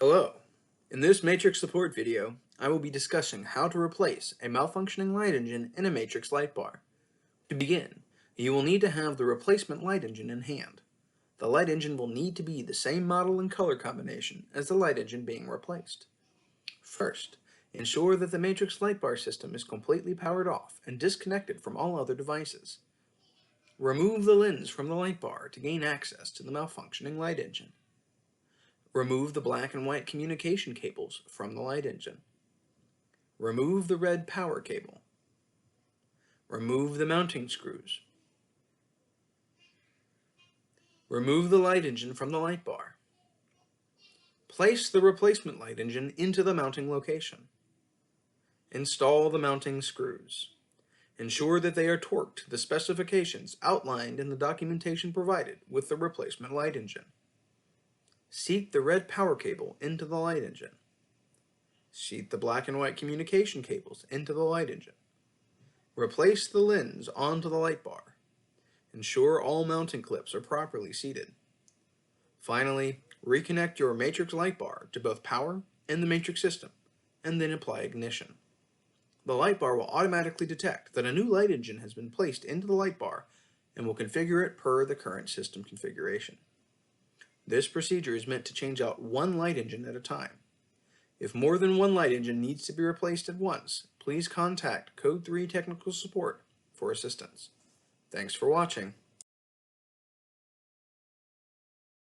Hello. In this matrix support video, I will be discussing how to replace a malfunctioning light engine in a matrix light bar. To begin, you will need to have the replacement light engine in hand. The light engine will need to be the same model and color combination as the light engine being replaced. First, ensure that the matrix light bar system is completely powered off and disconnected from all other devices. Remove the lens from the light bar to gain access to the malfunctioning light engine. Remove the black and white communication cables from the light engine. Remove the red power cable. Remove the mounting screws. Remove the light engine from the light bar. Place the replacement light engine into the mounting location. Install the mounting screws. Ensure that they are torqued to the specifications outlined in the documentation provided with the replacement light engine. Seat the red power cable into the light engine. Seat the black and white communication cables into the light engine. Replace the lens onto the light bar. Ensure all mounting clips are properly seated. Finally, reconnect your matrix light bar to both power and the matrix system, and then apply ignition. The light bar will automatically detect that a new light engine has been placed into the light bar and will configure it per the current system configuration. This procedure is meant to change out one light engine at a time. If more than one light engine needs to be replaced at once, please contact Code 3 Technical Support for assistance. Thanks for watching.